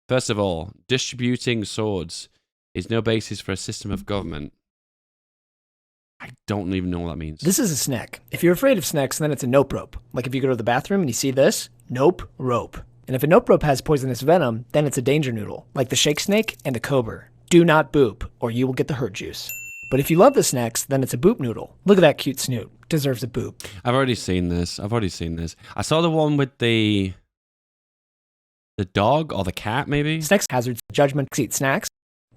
First of all, distributing swords is no basis for a system of government. I don't even know what that means. This is a snack. If you're afraid of snacks, then it's a nope rope. Like if you go to the bathroom and you see this, nope rope. And if a nope rope has poisonous venom, then it's a danger noodle, like the shake snake and the cobra. Do not boop, or you will get the hurt juice. But if you love the snacks, then it's a boop noodle. Look at that cute snoot. Deserves a boop. I've already seen this. I saw the one with the dog or the cat, maybe? Snacks hazards judgment eat snacks.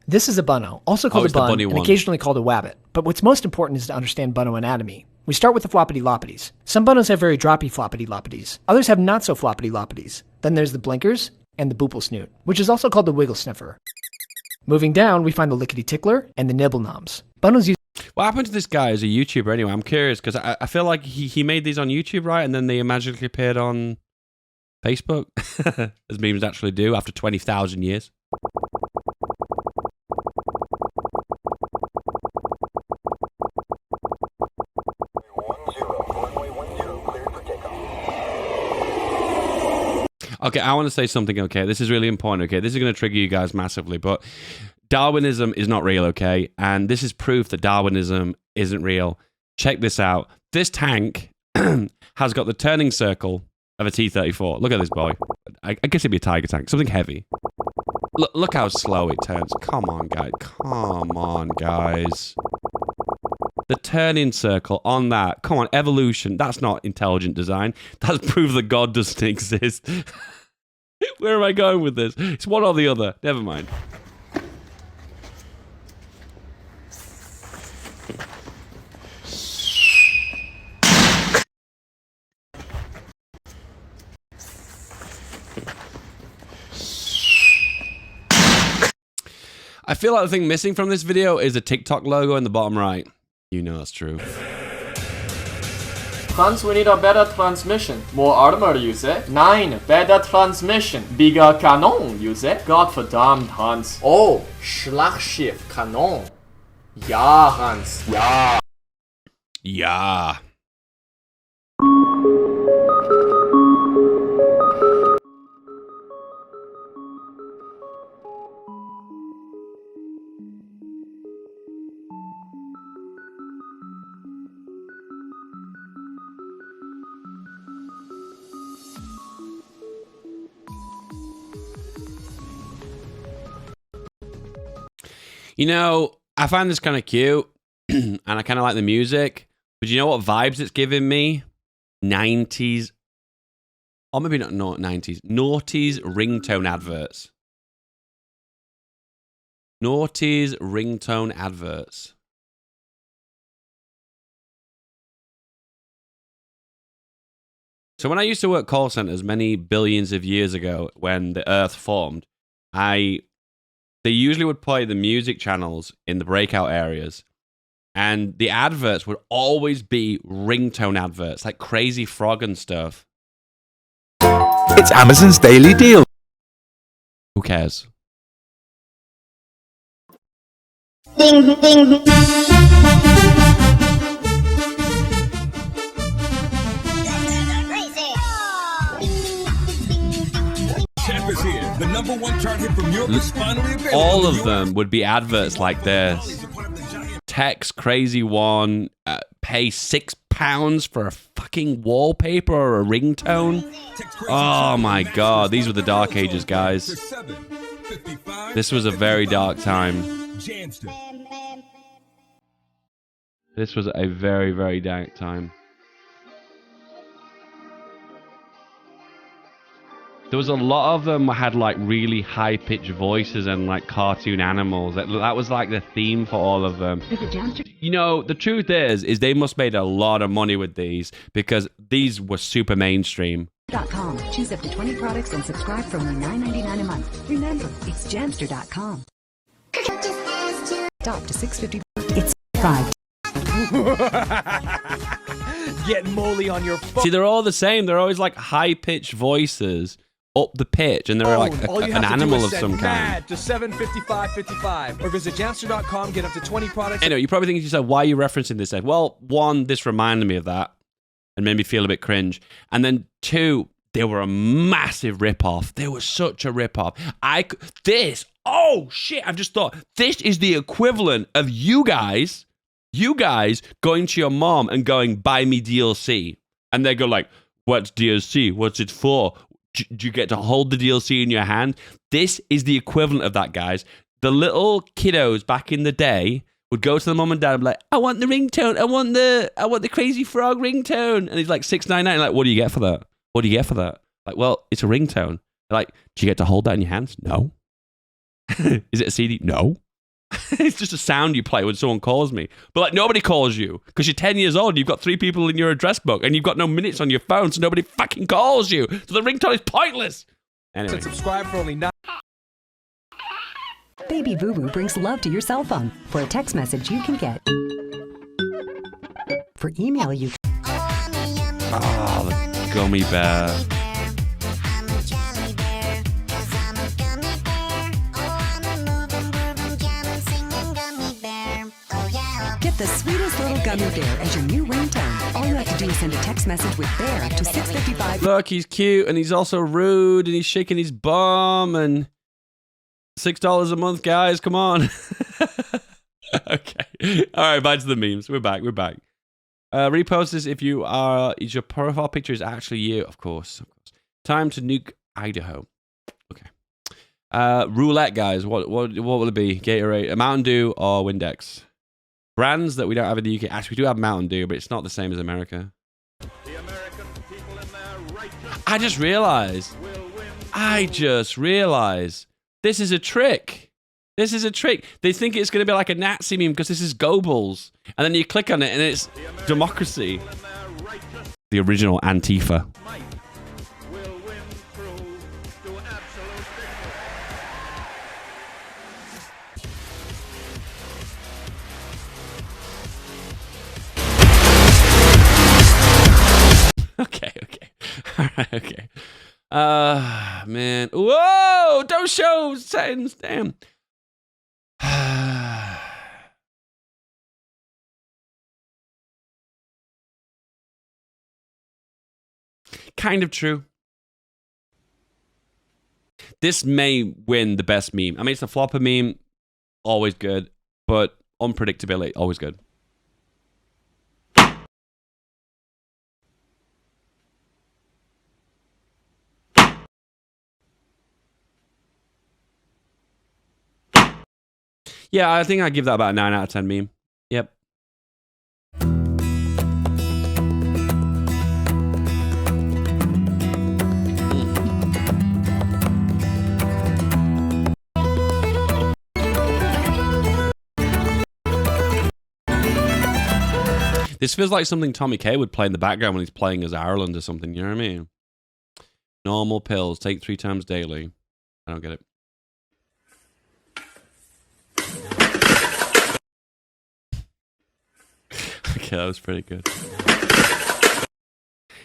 This is a bunno, also called a bun, and one. occasionally called a wabbit. But what's most important is to understand bunno anatomy. We start with the floppity loppities. Some bunnos have very droppy floppity loppities. Others have not so floppity loppities. Then there's the blinkers and the boople snoot, which is also called the wiggle sniffer. Moving down, we find the lickety tickler and the nibble noms. Bunnos use. What happened to this guy as a YouTuber anyway? I'm curious because I feel like he made these on YouTube, right? And then they magically appeared on Facebook, as memes actually do after 20,000 years. Okay, I want to say something, okay? This is really important, okay? This is going to trigger you guys massively, but Darwinism is not real, okay? And this is proof that Darwinism isn't real. Check this out. This tank has got the turning circle of a T-34. Look at this boy. I guess it'd be a Tiger tank, something heavy. Look how slow it turns. Come on, guys. Come on, guys. The turning circle on that. Come on, evolution. That's not intelligent design. That's proof that God doesn't exist. Where am I going with this? It's one or the other. Never mind. I feel like the thing missing from this video is a TikTok logo in the bottom right. You know that's true. Hans, we need a better transmission. More armor, you say? Nein, better transmission. Bigger Kanon, you say? Gottverdammt, Hans. Oh, Schlachtschiff, Kanon. Ja, Hans, ja. Ja. You know, I find this kind of cute, and I kind of like the music, but you know what vibes it's giving me? 90s, or maybe not 90s, noughties ringtone adverts. Noughties ringtone adverts. So when I used to work call centers many billions of years ago when the Earth formed, they usually would play the music channels in the breakout areas. And the adverts would always be ringtone adverts, like Crazy Frog and stuff. It's Amazon's daily deal. Who cares? Ding, ding. Here. The #1 chart hit from Europe is finally available. All of them would be adverts like this. Text Crazy One, pay £6 for a fucking wallpaper or a ringtone. Oh my god, these were the dark ages, guys. This was a very dark time. This was a very, very dark time. There was a lot of them had like really high-pitched voices and like cartoon animals. That was like the theme for all of them. You know, the truth is they must have made a lot of money with these because these were super mainstream. .com. Choose up to 20 products and subscribe for only $9.99 a month. Remember, it's Jamster.com. Stop to $6.50. It's $5. Get moly on your phone. See, they're all the same. They're always like high-pitched voices up the pitch, and they're like an animal of some kind. To 75555 or visit Jamster.com. Get up to 20 products. Anyway, you're probably thinking to yourself, why are you referencing this? Well, one, this reminded me of that and made me feel a bit cringe. And then two, They were a massive rip-off. They were such a rip-off. Oh shit, I've just thought, this is the equivalent of you guys going to your mom and going, buy me DLC. And they go like, what's DLC? What's it for? Do you get to hold the DLC in your hand? This is the equivalent of that, guys. The little kiddos back in the day would go to the mom and dad and be like, I want the ringtone. I want the Crazy Frog ringtone. And he's like, $6.99. Like, what do you get for that? What do you get for that? Like, well, it's a ringtone. Like, do you get to hold that in your hands? No. Is it a CD? No. It's just a sound you play when someone calls me. But like, nobody calls you because you're 10 years old and you've got 3 people in your address book and you've got no minutes on your phone, so nobody fucking calls you. So the ringtone is pointless. Anyway. And subscribe for only $9. Baby Boo Boo brings love to your cell phone. For a text message, you can get. For email, you. Oh, the gummy bear. Get the sweetest little gummy bear as your new ringtone. All you have to do is send a text message with bear to 655. Look, he's cute and he's also rude and he's shaking his bum and $6 a month, guys. Come on. Okay. All right, back to the memes. We're back. Repost this if your profile picture is actually you. Of course. Time to nuke Idaho. Okay. Roulette, guys. What will it be? Gatorade, Mountain Dew, or Windex? Brands that we don't have in the UK. Actually, we do have Mountain Dew, but it's not the same as America. I just realized. This is a trick. They think it's going to be like a Nazi meme because this is Goebbels. And then you click on it and it's democracy. The original Antifa. Okay. All right, okay. Man. Whoa! Don't show settings. Damn. Kind of true. This may win the best meme. I mean, it's a flopper meme. Always good. But unpredictability, always good. Yeah, I think I'd give that about a 9 out of 10 meme. Yep. This feels like something Tommy K would play in the background when he's playing as Ireland or something, you know what I mean? Normal pills, take 3 times daily. I don't get it. Okay, that was pretty good.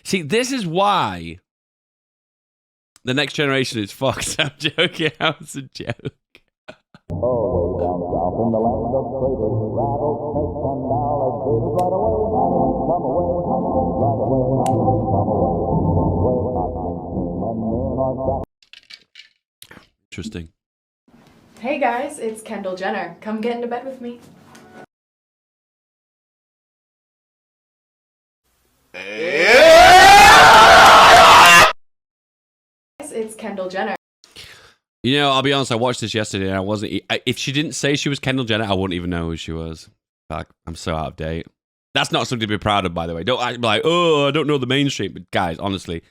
See, this is why the next generation is fucked. I'm joking. That was a joke. Interesting. Hey guys, it's Kendall Jenner. Come get into bed with me. It's Kendall Jenner. You know, I'll be honest, I watched this yesterday and I wasn't... If she didn't say she was Kendall Jenner, I wouldn't even know who she was. Like, I'm so out of date. That's not something to be proud of, by the way. Don't act like, oh, I don't know the mainstream. But guys, honestly,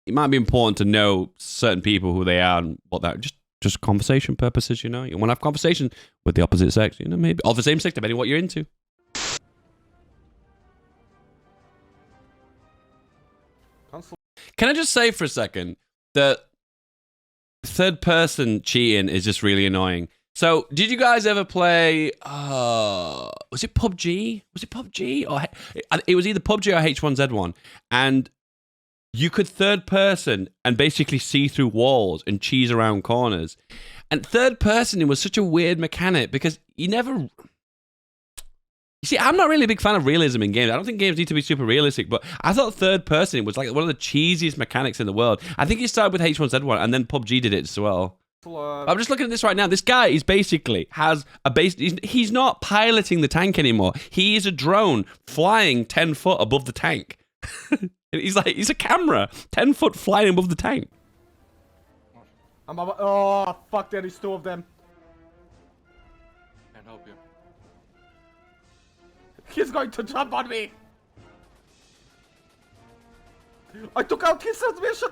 it might be important to know certain people, who they are and what that... Just conversation purposes, you know? You want to have conversation with the opposite sex, you know, maybe. Or the same sex, depending on what you're into. Can I just say for a second that third person cheating is just really annoying. So, did you guys ever play, was it PUBG? Or it was either PUBG or H1Z1. And you could third person and basically see through walls and cheese around corners. And third person, it was such a weird mechanic because you never You see, I'm not really a big fan of realism in games. I don't think games need to be super realistic, but I thought third person was like one of the cheesiest mechanics in the world. I think it started with H1Z1 and then PUBG did it as well. I'm just looking at this right now. This guy is basically has a base. He's not piloting the tank anymore. He is a drone flying 10 foot above the tank. He's a camera 10 foot flying above the tank. Oh, fuck, there is 2 of them. Can't help you. He's going to jump on me. I took out his transmission.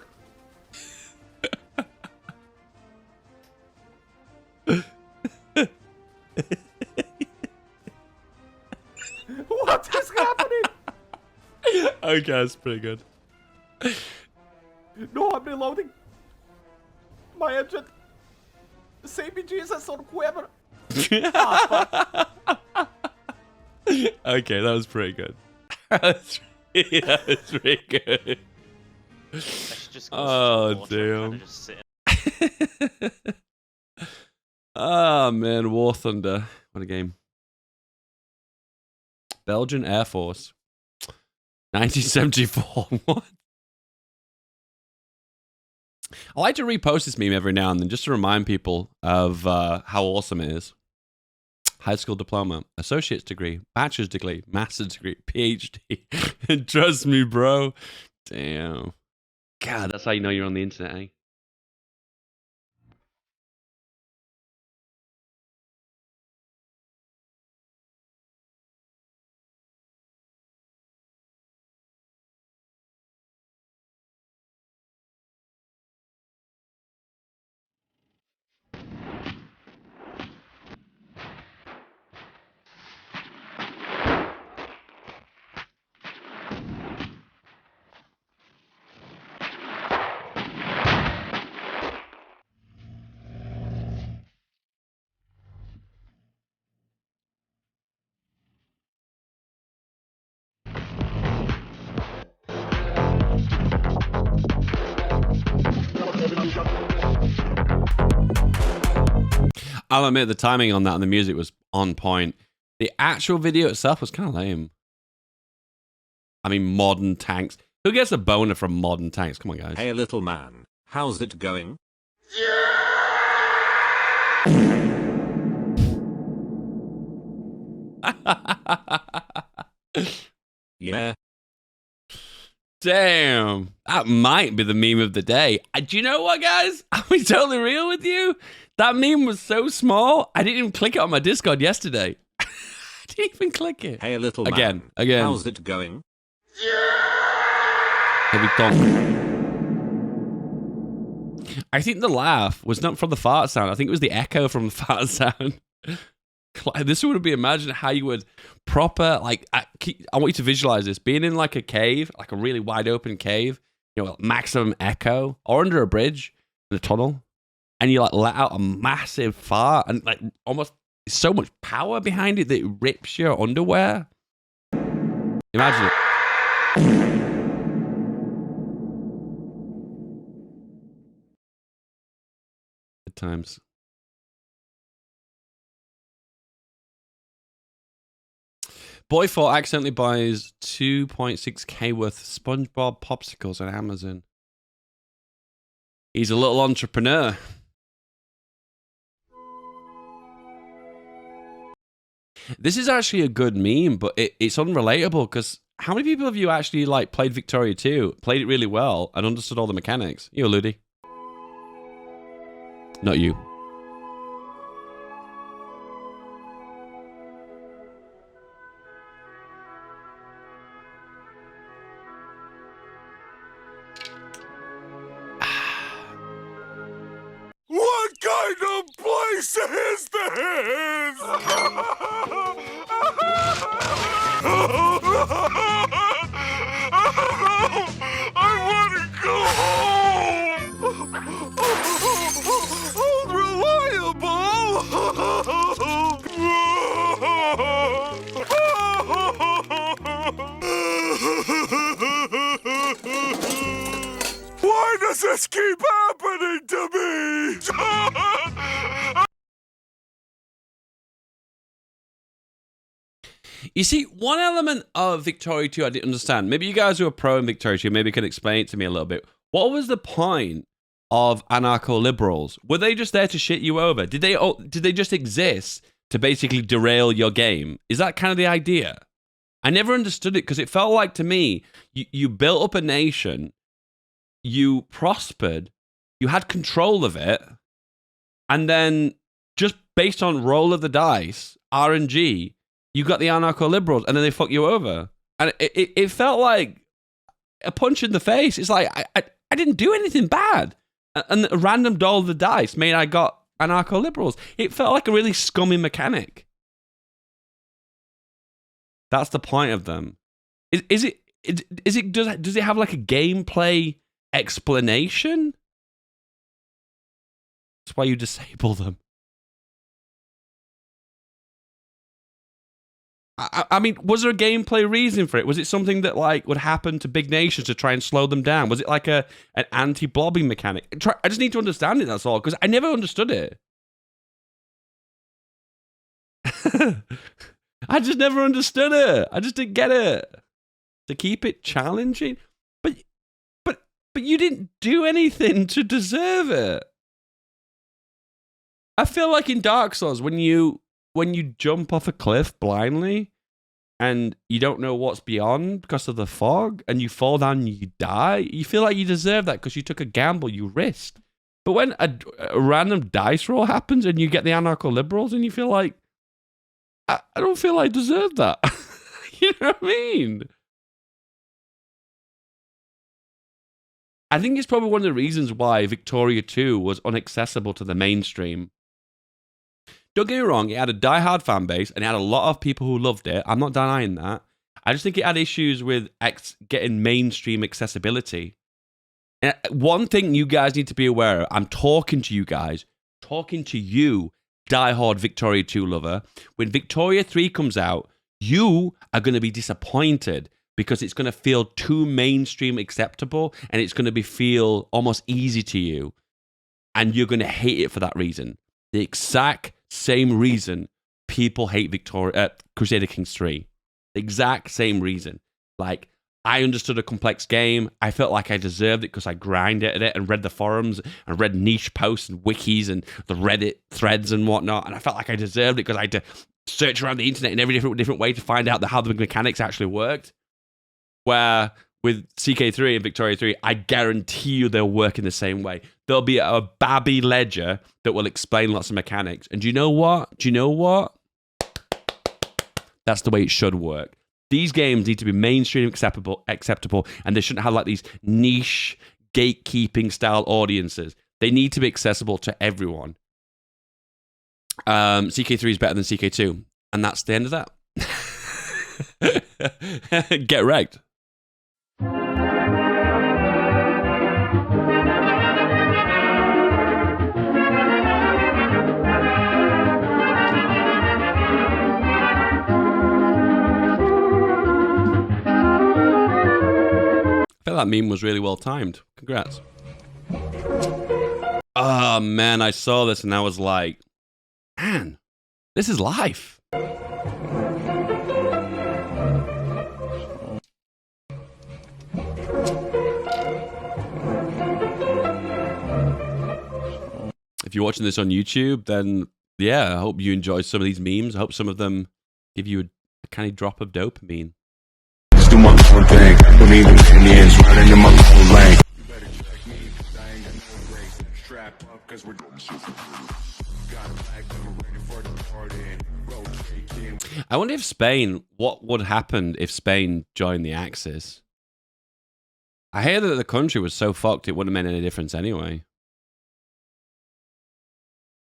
What is happening? Okay, that's pretty good. No, I'm reloading. My engine. Save me, Jesus, or whoever. Okay, that was pretty good. that was pretty good. Oh, damn. Oh, man, War Thunder. What a game. Belgian Air Force. 1974. What? I like to repost this meme every now and then just to remind people of how awesome it is. High school diploma, associate's degree, bachelor's degree, master's degree, PhD. And trust me, bro. Damn. God, that's how you know you're on the internet, eh? I'll admit the timing on that and the music was on point. The actual video itself was kind of lame. I mean, modern tanks. Who gets a boner from modern tanks? Come on, guys. Hey, little man. How's it going? Yeah. Damn. That might be the meme of the day. Do you know what, guys? I'll be totally real with you. That meme was so small, I didn't even click it on my Discord yesterday. I didn't even click it. Hey, little man. Again. How's it going? Heavy thump. I think the laugh was not from the fart sound. I think it was the echo from the fart sound. Like, this would be, imagine how you would proper, like, I want you to visualize this. Being in like a cave, like a really wide open cave, you know, maximum echo, or under a bridge in a tunnel, and you like let out a massive fart, and like almost so much power behind it that it rips your underwear. Imagine it. Good times. Boy 4 accidentally buys 2.6k worth of SpongeBob popsicles on Amazon. He's a little entrepreneur. This is actually a good meme, but it's unrelatable because how many people have you actually like played Victoria 2, played it really well, and understood all the mechanics? You, Ludi. Not you. What kind of place is this? I want to go home. Unreliable. Why does this keep happening to me? You see, one element of Victoria 2 I didn't understand. Maybe you guys who are pro in Victoria 2 maybe can explain it to me a little bit. What was the point of anarcho-liberals? Were they just there to shit you over? Did they just exist to basically derail your game? Is that kind of the idea? I never understood it because it felt like to me, you built up a nation, you prospered, you had control of it, and then just based on roll of the dice, RNG, you got the anarcho-liberals, and then they fuck you over. And it felt like a punch in the face. It's like, I didn't do anything bad. And a random roll of the dice made I got anarcho-liberals. It felt like a really scummy mechanic. That's the point of them. Does it have like a gameplay explanation? That's why you disable them. I mean, was there a gameplay reason for it? Was it something that like would happen to big nations to try and slow them down? Was it like an anti-blobbing mechanic? I just need to understand it, that's all, because I never understood it. I just never understood it. I just didn't get it. To keep it challenging? But you didn't do anything to deserve it. I feel like in Dark Souls, when you jump off a cliff blindly and you don't know what's beyond because of the fog and you fall down and you die, you feel like you deserve that because you took a gamble, you risked. But when a random dice roll happens and you get the anarcho-liberals and you feel like, I don't feel I deserve that. You know what I mean? I think it's probably one of the reasons why Victoria 2 was inaccessible to the mainstream. Don't get me wrong, it had a die-hard fan base and it had a lot of people who loved it. I'm not denying that. I just think it had issues with getting mainstream accessibility. And one thing you guys need to be aware of, I'm talking to you guys, talking to you, die-hard Victoria 2 lover. When Victoria 3 comes out, you are going to be disappointed because it's going to feel too mainstream acceptable and it's going to feel almost easy to you. And you're going to hate it for that reason. The exact same reason people hate Crusader Kings 3. The exact same reason. Like, I understood a complex game. I felt like I deserved it because I grinded at it and read the forums and read niche posts and wikis and the Reddit threads and whatnot. And I felt like I deserved it because I had to search around the internet in every different way to find out how the mechanics actually worked. Where with CK3 and Victoria 3, I guarantee you they'll work in the same way. There'll be a babby ledger that will explain lots of mechanics. And do you know what? That's the way it should work. These games need to be mainstream acceptable, and they shouldn't have like these niche gatekeeping style audiences. They need to be accessible to everyone. CK3 is better than CK2, and that's the end of that. Get wrecked. I feel that meme was really well timed. Congrats. Oh man, I saw this and I was like, man, this is life. If you're watching this on YouTube, then yeah, I hope you enjoy some of these memes. I hope some of them give you a kind of drop of dopamine. Do my own thing. Don't even opinions running in my own lane. You better check me, I ain't got no brakes. Strap up, cause we're doing super. Got a bag, we're ready for the party. I wonder if Spain, what would happen if Spain joined the Axis? I hear that the country was so fucked it wouldn't have made any difference anyway.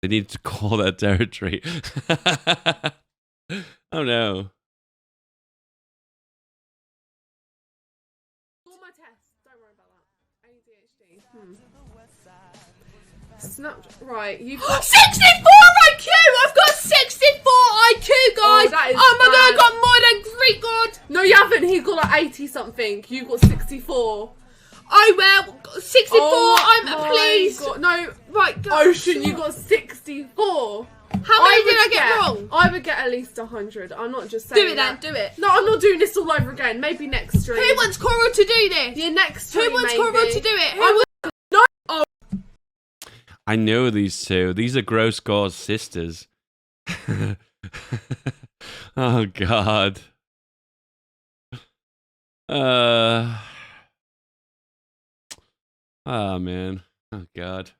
They needed to call their territory. Oh no. Right, you've got 64 IQ! I've got 64 IQ, guys! Oh my god, I got more than Greek god! No, you haven't. He's got like 80 something. You've got 64. I will 64. I'm pleased. God. No, right, Ocean, you got 64. How many did I get wrong? I would get at least 100. I'm not just saying Do it then, do it. No, I'm not doing this all over again. Maybe next stream. Who wants Coral to do this? Yeah, next stream. Who wants maybe. Coral to do it? I would. No. Oh. I know these two. These are Gross Gore's sisters. Oh, God. Oh, man. Oh, God.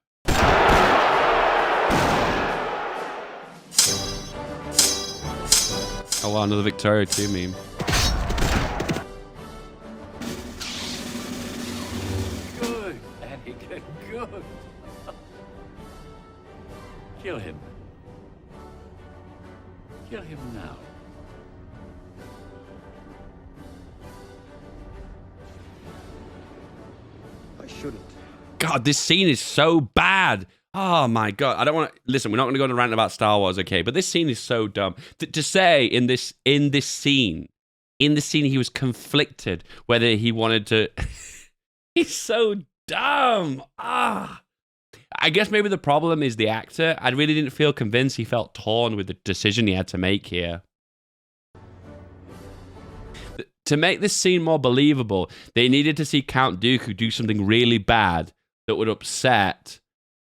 Oh, wow, another Victoria 2 meme. Good, Anakin, good. Kill him. Kill him now. I shouldn't. God, this scene is so bad. Oh my God. I don't want to listen. We're not going to go on a rant about Star Wars, okay? But this scene is so dumb. To say in this scene, he was conflicted whether he wanted to. He's so dumb. I guess maybe the problem is the actor. I really didn't feel convinced. He felt torn with the decision he had to make here. To make this scene more believable, they needed to see Count Dooku do something really bad that would upset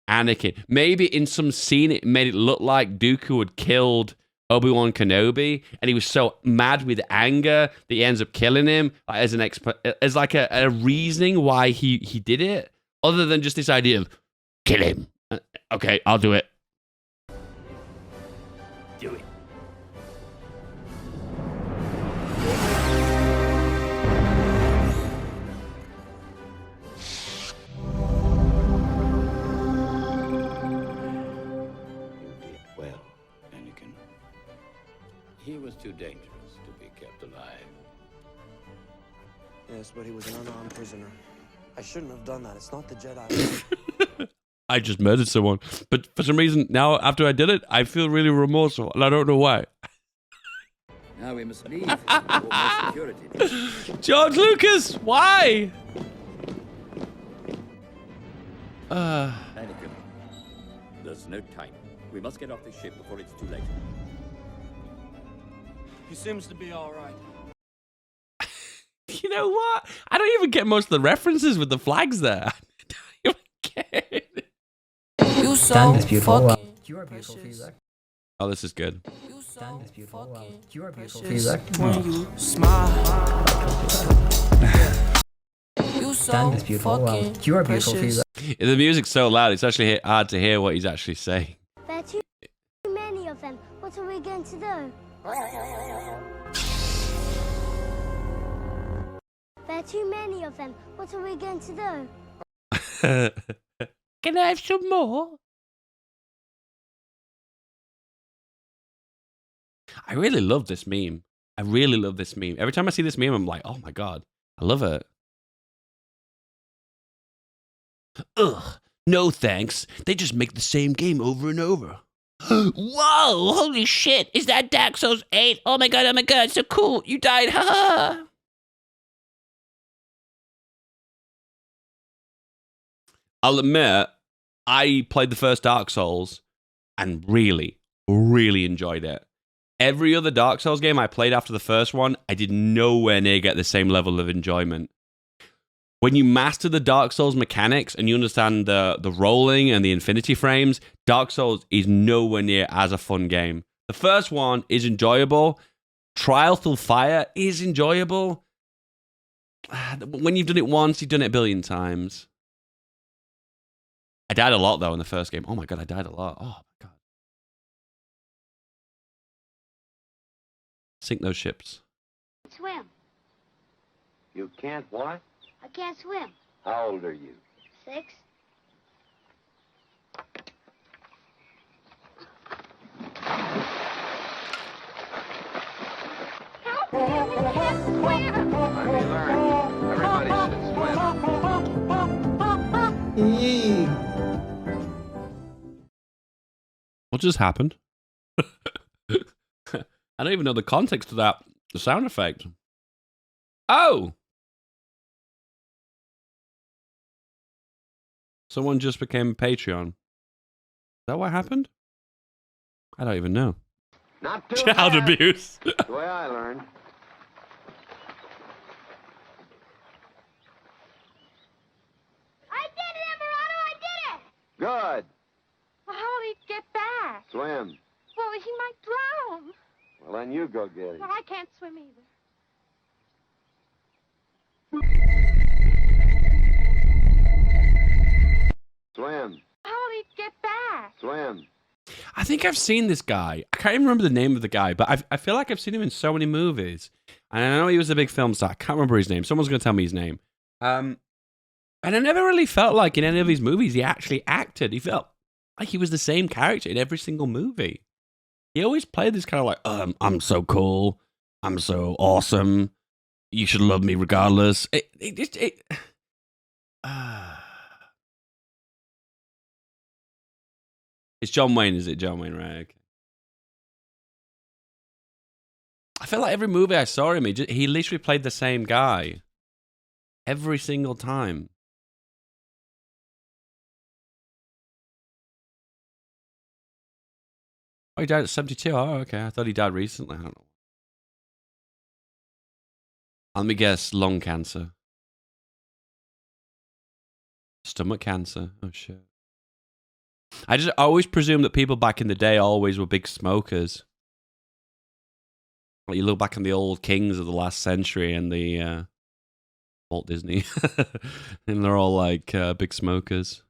Anakin. Maybe in some scene it made it look like Dooku had killed Obi-Wan Kenobi, and he was so mad with anger that he ends up killing him as a reasoning why he did it, other than just this idea of kill him. Okay, I'll do it. Do it. He was too dangerous to be kept alive. Yes, but he was an unarmed prisoner. I shouldn't have done that. It's not the Jedi. I just murdered someone. But for some reason, now after I did it, I feel really remorseful, and I don't know why. Now we must leave. For more security. George Lucas, why? Anakin, there's no time. We must get off this ship before it's too late. He seems to be all right. You know what? I don't even get most of the references with the flags there. I don't even get it. You so is beautiful. You are beautiful, feedback. Oh, this is good. Dan is beautiful. You are beautiful, feedback. When you smile. Dan is beautiful. You are beautiful, feedback. The music's so loud, it's actually hard to hear what he's actually saying. There are too many of them. What are we going to do? There are too many of them. What are we going to do? Can I have some more? I really love this meme. I really love this meme. Every time I see this meme, I'm like, oh my God, I love it. Ugh, no thanks. They just make the same game over and over. Whoa, holy shit. Is that Dark Souls 8? Oh my God, so cool. You died, haha. I'll admit, I played the first Dark Souls and really, really enjoyed it. Every other Dark Souls game I played after the first one, I did nowhere near get the same level of enjoyment. When you master the Dark Souls mechanics and you understand the rolling and the infinity frames, Dark Souls is nowhere near as a fun game. The first one is enjoyable. Trial Through Fire is enjoyable. When you've done it once, you've done it a billion times. I died a lot, though, in the first game. Oh my God, I died a lot. Oh my God. Sink those ships. Swim. You can't what? I can't swim. How old are you? 6. Help me! I can't swim! Everybody should swim. What just happened? I don't even know the context of that. The sound effect. Oh! Someone just became a Patreon. Is that what happened? I don't even know. Not too Child bad. abuse. The way I learned. I did it, Everardo! I did it! Good. Well, how will he get back? Swim. Well, he might drown. Well, then you go get him. Well, I can't swim either. Swim. How will he get back? Swim. I think I've seen this guy. I can't even remember the name of the guy, but I feel like I've seen him in so many movies. And I know he was a big film star. I can't remember his name. Someone's going to tell me his name. And I never really felt like in any of his movies he actually acted. He felt like he was the same character in every single movie. He always played this kind of like, I'm so cool. I'm so awesome. You should love me regardless. It's John Wayne, is it? John Wayne, right? Okay. I feel like every movie I saw him, he literally played the same guy. Every single time. Oh, he died at 72? Oh, okay. I thought he died recently. I don't know. Let me guess, lung cancer. Stomach cancer. Oh, shit. I always presumed that people back in the day always were big smokers. Like you look back on the old kings of the last century and the Walt Disney, and they're all like big smokers.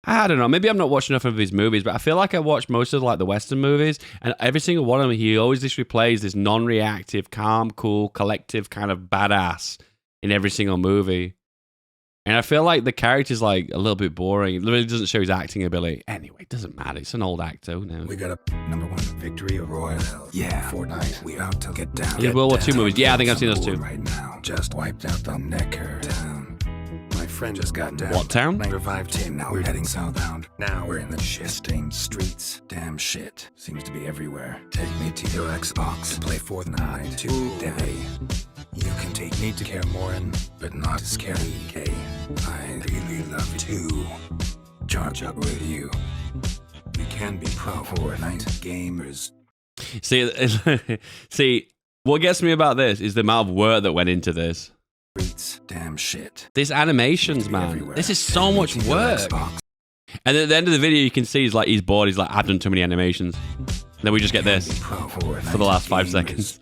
I don't know. Maybe I'm not watching enough of his movies, but I feel like I watch most of like the Western movies, and every single one of them, he always literally plays this non-reactive, calm, cool, collective kind of badass in every single movie. And I feel like the character's like a little bit boring. It really doesn't show his acting ability. Anyway, it doesn't matter. It's an old actor now. We got a #1 victory of Royal. Yeah, Fortnite. We out to get down. He did World War II movies. Yeah, I think I've seen those too. Right now, just wiped out the Necker town. My friend just got down. What town? I revived him. Now we're heading southbound. Now we're in the shit-stained streets. Damn shit. Seems to be everywhere. Take me to your Xbox. Play Fortnite today. You can take me to Cameron, but not to Scary K. I really love you too. Charge up with you. We can be pro Fortnite gamers. See, what gets me about this is the amount of work that went into this. Damn shit. This animations, man. This is so much work. And at the end of the video, you can see he's bored. He's like, I've done too many animations. And then we just get this for the last 5 seconds.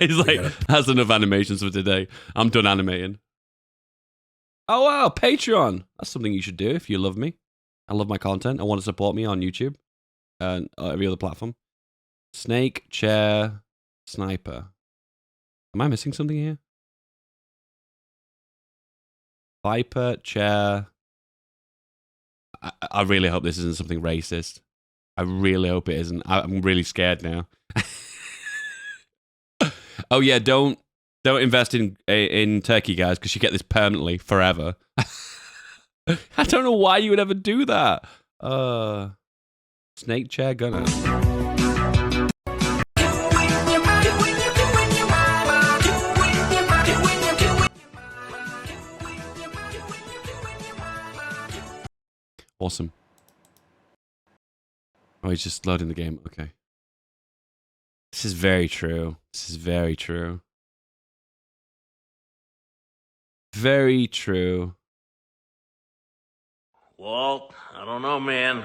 He's like, that's enough animations for today. I'm done animating. Oh, wow, Patreon. That's something you should do if you love me. I love my content. I want to support me on YouTube and every other platform. Snake, chair, sniper. Am I missing something here? Viper, chair. I really hope this isn't something racist. I really hope it isn't. I'm really scared now. Oh yeah, don't invest in Turkey, guys, because you get this permanently forever. I don't know why you would ever do that. Snake chair gunner. Awesome. Oh, he's just loading the game. Okay. This is very true. This is very true. Very true. Walt, I don't know, man.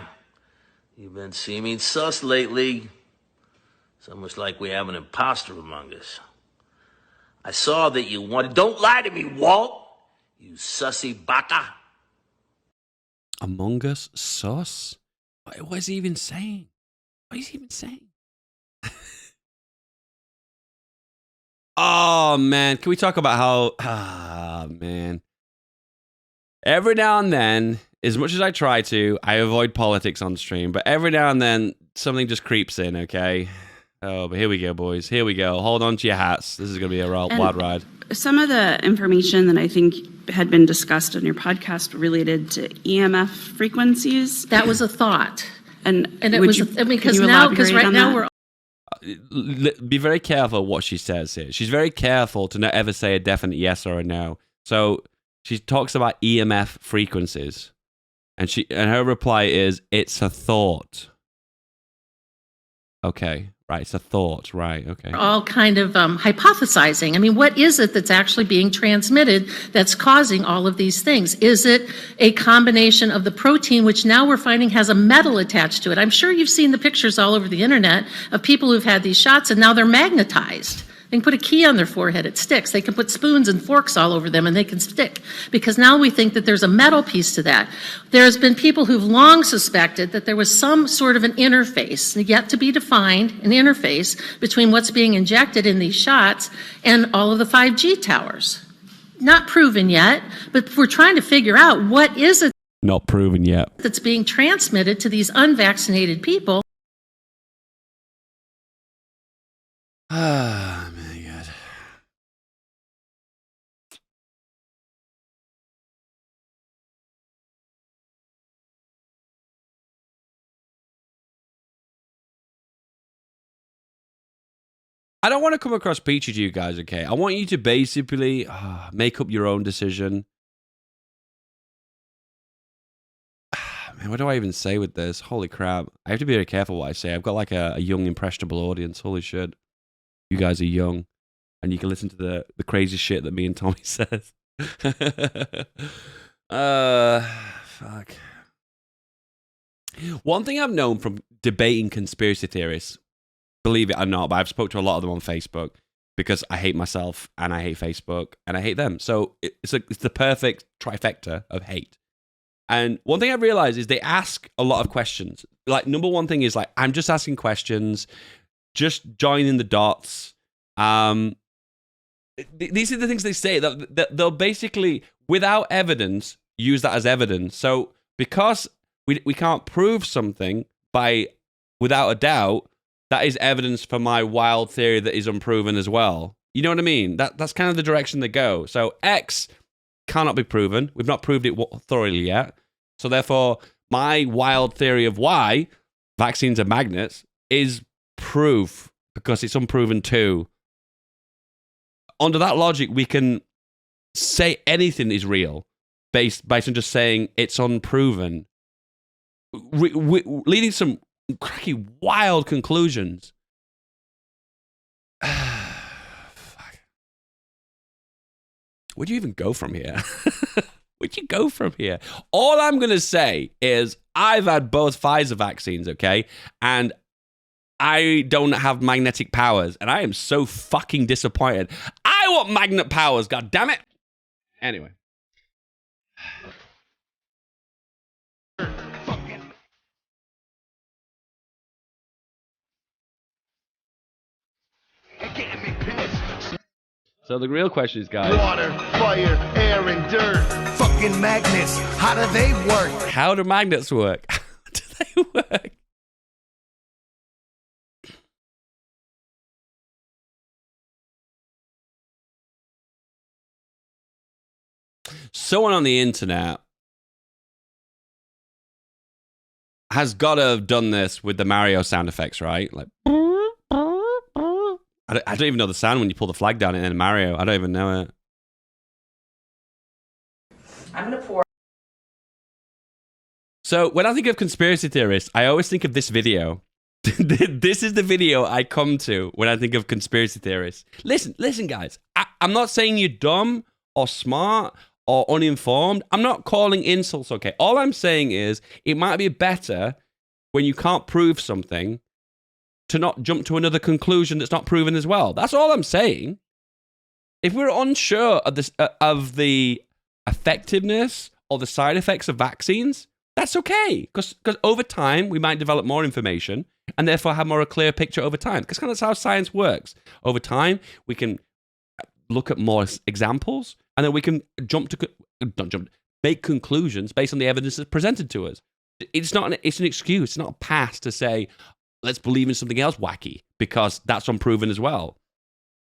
You've been seeming sus lately. It's almost like we have an imposter among us. I saw that you wanted... Don't lie to me, Walt! You sussy baka. Among Us sus? What is he even saying? What is he even saying? Oh, man. Can we talk about how... Ah, man. Every now and then, as much as I try to, I avoid politics on stream, but every now and then, something just creeps in, okay? Oh, but here we go, boys. Here we go. Hold on to your hats. This is going to be a wild ride. Some of the information that I think had been discussed on your podcast related to EMF frequencies. That was a thought. And it was, because right now we're... Be very careful what she says here. She's very careful to not ever say a definite yes or a no. So she talks about EMF frequencies. And her reply is, it's a thought. Okay. Right. It's a thought. Right. Okay. All kind of hypothesizing. I mean, what is it that's actually being transmitted that's causing all of these things? Is it a combination of the protein, which now we're finding has a metal attached to it? I'm sure you've seen the pictures all over the internet of people who've had these shots and now they're magnetized. They can put a key on their forehead, it sticks. They can put spoons and forks all over them and they can stick. Because now we think that there's a metal piece to that. There's been people who've long suspected that there was some sort of an interface, yet to be defined, an interface between what's being injected in these shots and all of the 5G towers. Not proven yet, but we're trying to figure out what is it Not proven yet. that's being transmitted to these unvaccinated people. Ah, my God. I don't want to come across peachy to you guys, okay? I want you to basically make up your own decision. Man, what do I even say with this? Holy crap. I have to be very careful what I say. I've got like a young, impressionable audience. Holy shit. You guys are young. And you can listen to the crazy shit that me and Tommy says. Fuck. One thing I've known from debating conspiracy theorists, believe it or not, but I've spoke to a lot of them on Facebook because I hate myself and I hate Facebook and I hate them. So it's the perfect trifecta of hate. And one thing I've realized is they ask a lot of questions. Like, number one thing is like, I'm just asking questions, just joining the dots. These are the things they say. They'll basically, without evidence, use that as evidence. So because we can't prove something without a doubt, that is evidence for my wild theory that is unproven as well. You know what I mean? That's kind of the direction they go. So X cannot be proven. We've not proved it thoroughly yet. So therefore, my wild theory of why vaccines are magnets is proof because it's unproven too. Under that logic, we can say anything is real based on just saying it's unproven, leading some cracky, wild conclusions. Fuck. Where'd you even go from here? Where'd you go from here? All I'm going to say is I've had both Pfizer vaccines, okay? And I don't have magnetic powers, and I am so fucking disappointed. I want magnet powers, god damn it. Anyway. So the real question is, guys, water, fire, air, and dirt. Fucking magnets, how do they work? How do magnets work? How do they work? Someone on the internet has got to have done this with the Mario sound effects, right? Like, I don't even know the sound when you pull the flag down in Mario. I don't even know it. I'm going to pour. So when I think of conspiracy theorists, I always think of this video. This is the video I come to when I think of conspiracy theorists. Listen, guys. I'm not saying you're dumb or smart or uninformed. I'm not calling insults, okay? All I'm saying is it might be better when you can't prove something to not jump to another conclusion that's not proven as well. That's all I'm saying. If we're unsure of this, of the effectiveness or the side effects of vaccines, that's okay. Because over time, we might develop more information and therefore have a clear picture over time. Because kind of that's how science works. Over time, we can look at more examples and then we can make conclusions based on the evidence that's presented to us. It's an excuse. It's not a pass to say, let's believe in something else wacky because that's unproven as well.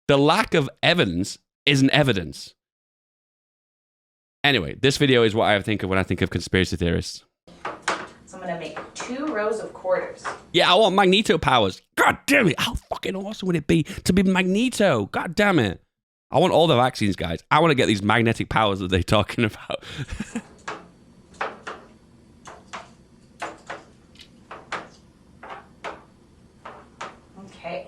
The lack of evidence isn't evidence. Anyway, this video is what I think of when I think of conspiracy theorists. So I'm going to make 2 rows of quarters. Yeah, I want Magneto powers. God damn it. How fucking awesome would it be to be Magneto? God damn it. I want all the vaccines, guys. I want to get these magnetic powers that they're talking about. Okay.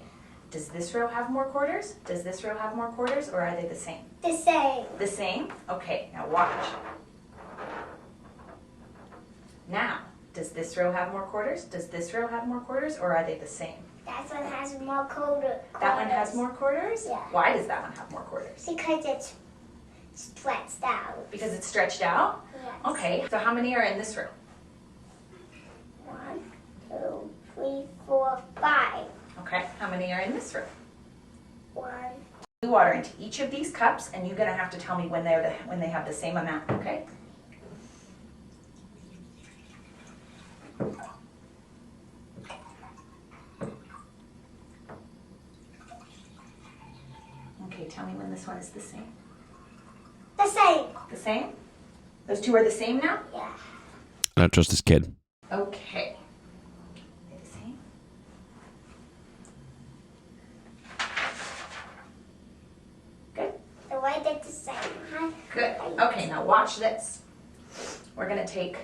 Does this row have more quarters? Does this row have more quarters, or are they the same? The same. The same? Okay, now watch. Now, does this row have more quarters? Does this row have more quarters, or are they the same? That one has more quarters. That one has more quarters? Yeah. Why does that one have more quarters? Because it's stretched out. Because it's stretched out? Yes. Okay, so how many are in this row? 1, 2, 3, 4, 5. Okay, how many are in this row? 1. Blue water into each of these cups, and you're gonna have to tell me when they have the same amount, okay? Okay, tell me when this one is the same. The same. The same? Those two are the same now? Yeah. I don't trust this kid. Okay. They're the same? Good? The way that's the same. Huh? Good. Okay, now watch this. We're gonna take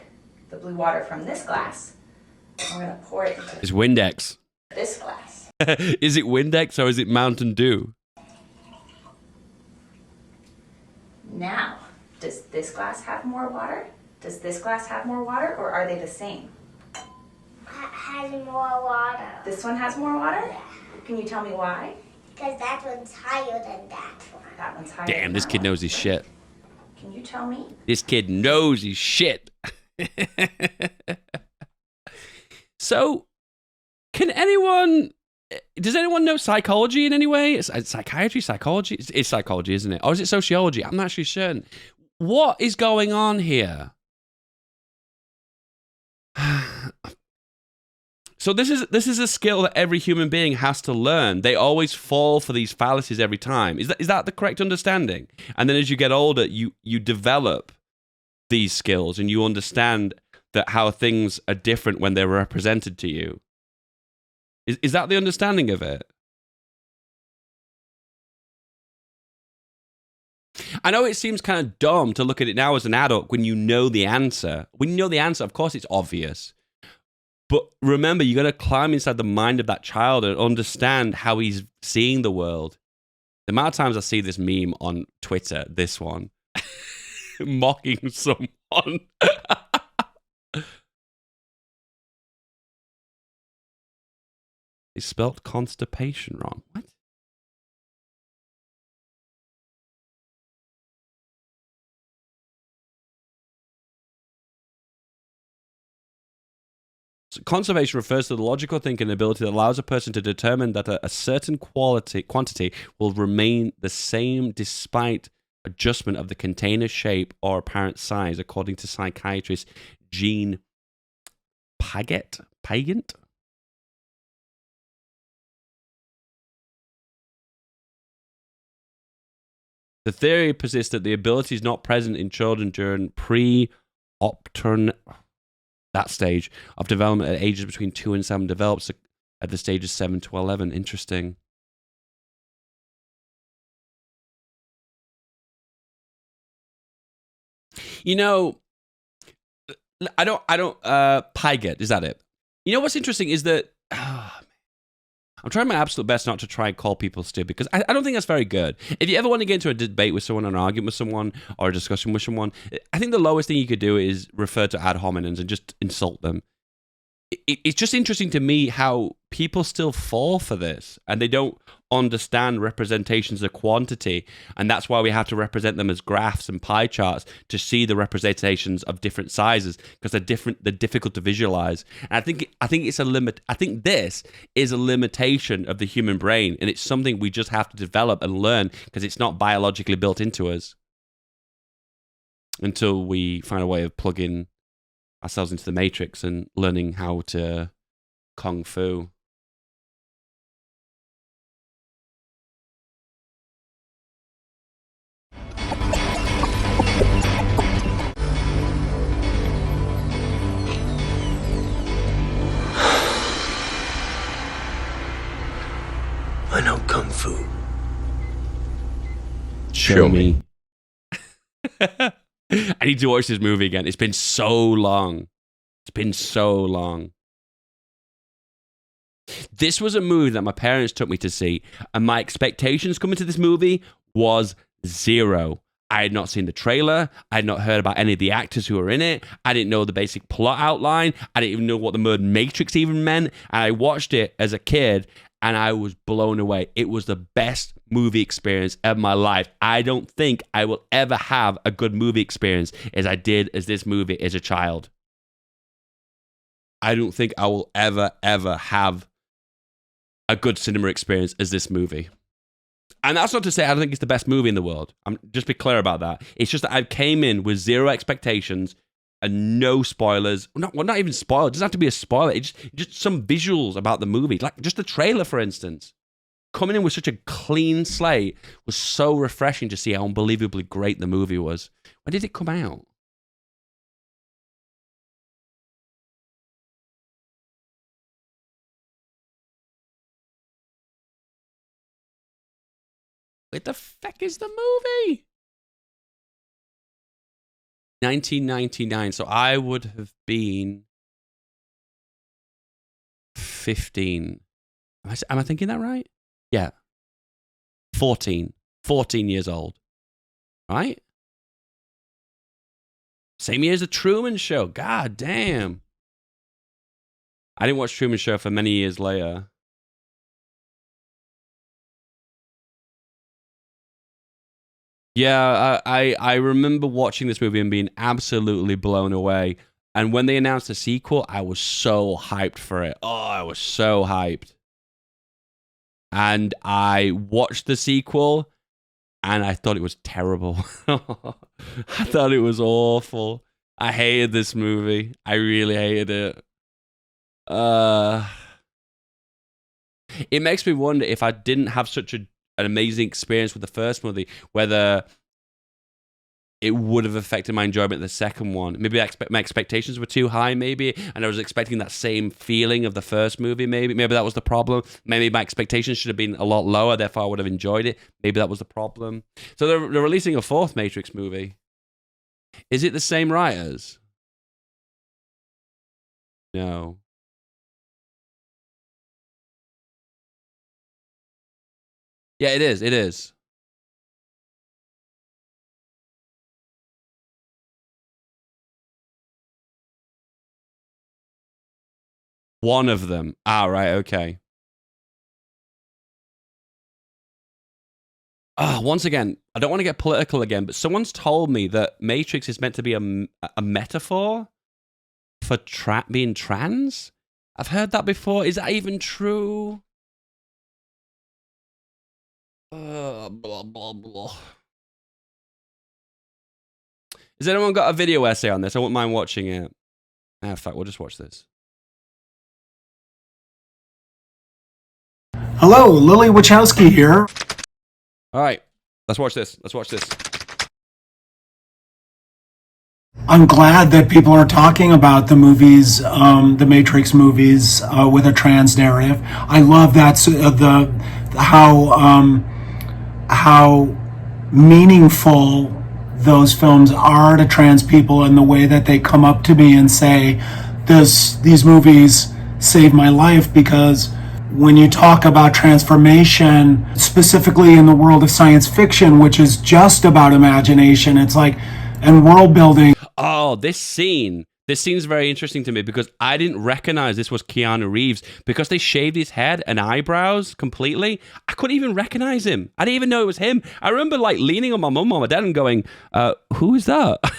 the blue water from this glass, and we're gonna pour it into It's Windex. this glass. Is it Windex or is it Mountain Dew? Now, does this glass have more water? Does this glass have more water, or are they the same? Has more water. This one has more water? Can you tell me why? Because that one's higher than that one. That one's higher. Damn, than this that kid one. knows his shit. Can you tell me? This kid knows his shit. So, does anyone know psychology in any way? It's psychiatry, psychology? It's psychology, isn't it? Or is it sociology? I'm not actually certain. What is going on here? So this is a skill that every human being has to learn. They always fall for these fallacies every time. Is that the correct understanding? And then as you get older, you develop these skills and you understand that how things are different when they're represented to you. Is that the understanding of it? I know it seems kind of dumb to look at it now as an adult when you know the answer. When you know the answer, of course it's obvious. But remember, you got to climb inside the mind of that child and understand how he's seeing the world. The amount of times I see this meme on Twitter, this one, mocking someone. They spelt constipation wrong. What? So conservation refers to the logical thinking ability that allows a person to determine that a certain quantity will remain the same despite adjustment of the container shape or apparent size, according to psychiatrist Jean Piaget. The theory persists that the ability is not present in children during pre-optern, that stage of development at ages between 2 and 7, develops at the stages 7 to 11. Interesting. You know, I don't, Piaget, is that it? You know what's interesting is that, I'm trying my absolute best not to try and call people stupid because I don't think that's very good. If you ever want to get into a debate with someone, an argument with someone, or a discussion with someone, I think the lowest thing you could do is refer to ad hominems and just insult them. It's just interesting to me how people still fall for this and they don't understand representations of quantity, and that's why we have to represent them as graphs and pie charts to see the representations of different sizes because they're difficult to visualize. And I think it's a limit. I think this is a limitation of the human brain, and it's something we just have to develop and learn because it's not biologically built into us until we find a way of plugging ourselves into the matrix and learning how to kung fu. I know kung fu. Show me. I need to watch this movie again. It's been so long. This was a movie that my parents took me to see, and my expectations coming to this movie was zero. I had not seen the trailer. I had not heard about any of the actors who were in it. I didn't know the basic plot outline. I didn't even know what the word Matrix even meant. And I watched it as a kid, and I was blown away. It was the best movie experience of my life. I don't think I will ever have a good movie experience as I did as this movie as a child. I don't think I will ever have a good cinema experience as this movie. And that's not to say I don't think it's the best movie in the world. I'm just be clear about that. It's just that I came in with zero expectations and no spoilers. Not even spoilers. It doesn't have to be a spoiler. It's just some visuals about the movie. Like just the trailer, for instance. Coming in with such a clean slate was so refreshing to see how unbelievably great the movie was. When did it come out? What the fuck is the movie? 1999. So I would have been 15. Am I thinking that right? Yeah. 14. 14 years old. Right? Same year as The Truman Show. God damn. I didn't watch Truman Show for many years later. Yeah, I remember watching this movie and being absolutely blown away. And when they announced a sequel, I was so hyped for it. Oh, I was so hyped. And I watched the sequel, and I thought it was terrible. I thought it was awful. I hated this movie. I really hated it. It makes me wonder if I didn't have such an amazing experience with the first movie, whether it would have affected my enjoyment of the second one. Maybe my expectations were too high, maybe, and I was expecting that same feeling of the first movie, maybe that was the problem. Maybe my expectations should have been a lot lower, therefore I would have enjoyed it. Maybe that was the problem. So they're releasing a fourth Matrix movie. Is it the same writers? No. Yeah, it is. It is. One of them. Ah, right. Okay. Once again, I don't want to get political again, but someone's told me that Matrix is meant to be a metaphor for being trans. I've heard that before. Is that even true? Blah, blah, blah. Has anyone got a video essay on this? I wouldn't mind watching it. In fact, we'll just watch this. Hello, Lily Wachowski here. All right, let's watch this. Let's watch this. I'm glad that people are talking about the movies, the Matrix movies, with a trans narrative. I love that how meaningful those films are to trans people, and the way that they come up to me and say, these movies saved my life. Because when you talk about transformation, specifically in the world of science fiction, which is just about imagination, it's like, and world building. Oh, this scene's very interesting to me because I didn't recognize this was Keanu Reeves because they shaved his head and eyebrows completely. I couldn't even recognize him. I didn't even know it was him. I remember like leaning on my mum or my dad and going, who is that? I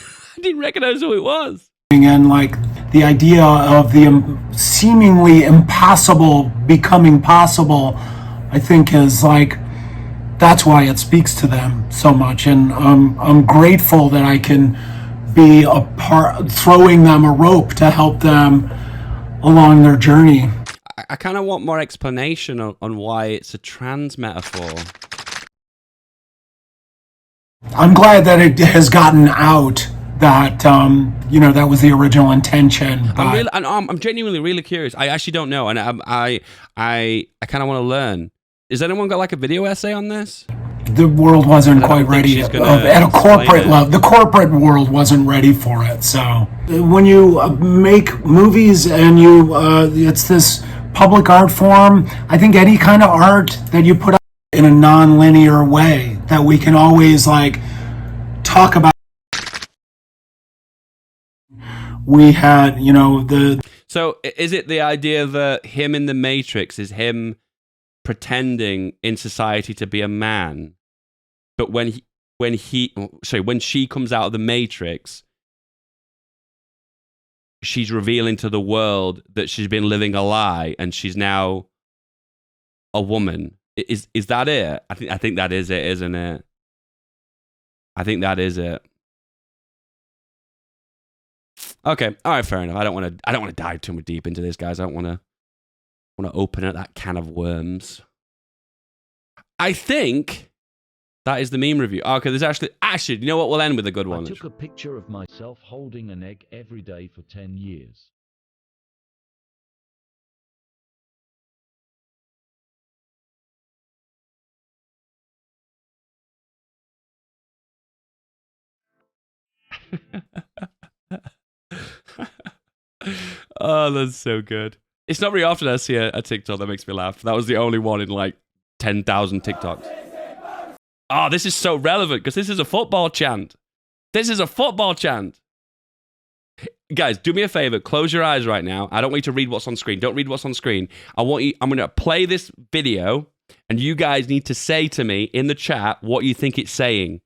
didn't recognize who it was. And like the idea of the seemingly impossible becoming possible, I think is like, that's why it speaks to them so much. And I'm grateful that I can be a part, throwing them a rope to help them along their journey. I kind of want more explanation on why it's a trans metaphor. I'm glad that it has gotten out that that was the original intention. I'm genuinely really curious. I actually don't know, and I kind of want to learn. Has anyone got like a video essay on this? The world wasn't quite ready at a corporate level. The corporate world wasn't ready for it. So when you make movies and it's this public art form. I think any kind of art that you put out in a non-linear way that we can always like talk about. We had, you know, the... So is it the idea that him in the Matrix is him pretending in society to be a man, but when she comes out of the Matrix, she's revealing to the world that she's been living a lie and she's now a woman? Is that it? I think that is it, isn't it? I think that is it. Okay, all right, fair enough. I don't want to dive too much deep into this, guys. I don't want to open up that can of worms. I think that is the meme review. Okay, there's actually, you know what? We'll end with a good one. I took a picture of myself holding an egg every day for 10 years. Oh, that's so good. It's not very often I see a TikTok that makes me laugh. That was the only one in like 10,000 TikToks. Oh, this is so relevant because this is a football chant. This is a football chant. Guys, do me a favor. Close your eyes right now. I don't want you to read what's on screen. Don't read what's on screen. I'm going to play this video and you guys need to say to me in the chat what you think it's saying.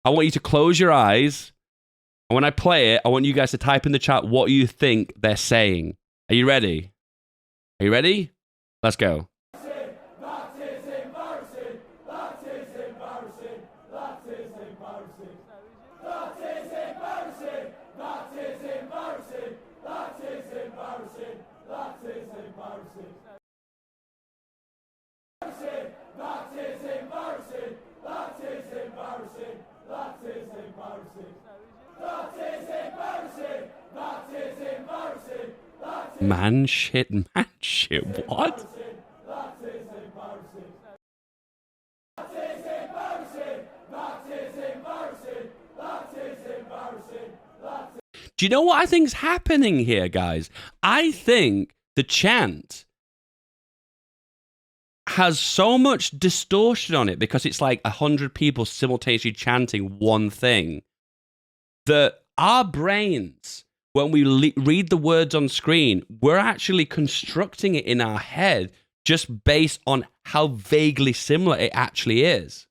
I want you to close your eyes. And when I play it, I want you guys to type in the chat what you think they're saying. Are you ready? Are you ready? Let's go. Man shit, what? Do you know what I think's happening here, guys? I think the chant has so much distortion on it because it's like 100 people simultaneously chanting one thing that our brains, when we read the words on screen, we're actually constructing it in our head just based on how vaguely similar it actually is.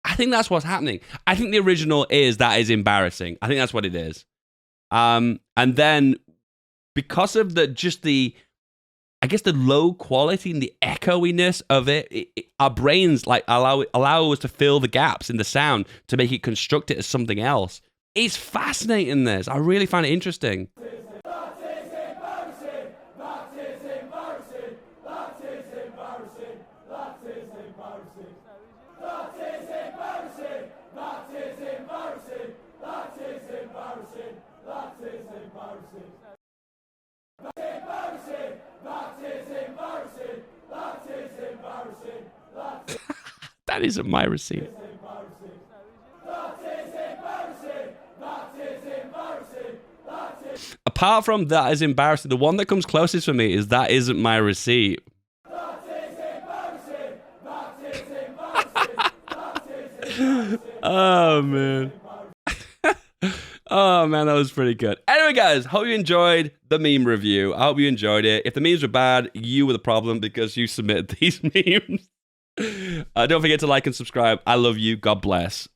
I think that's what's happening. I think the original that is embarrassing. I think that's what it is. And then because of the low quality and the echoiness of it, our brains like allow us to fill the gaps in the sound to make it construct it as something else. It's fascinating, this. I really find it interesting. That isn't my receipt. Apart from that is embarrassing, the one that comes closest for me is that isn't my receipt. Oh, man. Oh, man, that was pretty good. Anyway, guys, hope you enjoyed the meme review. I hope you enjoyed it. If the memes were bad, you were the problem because you submitted these memes. Don't forget to like and subscribe. I love you. God bless.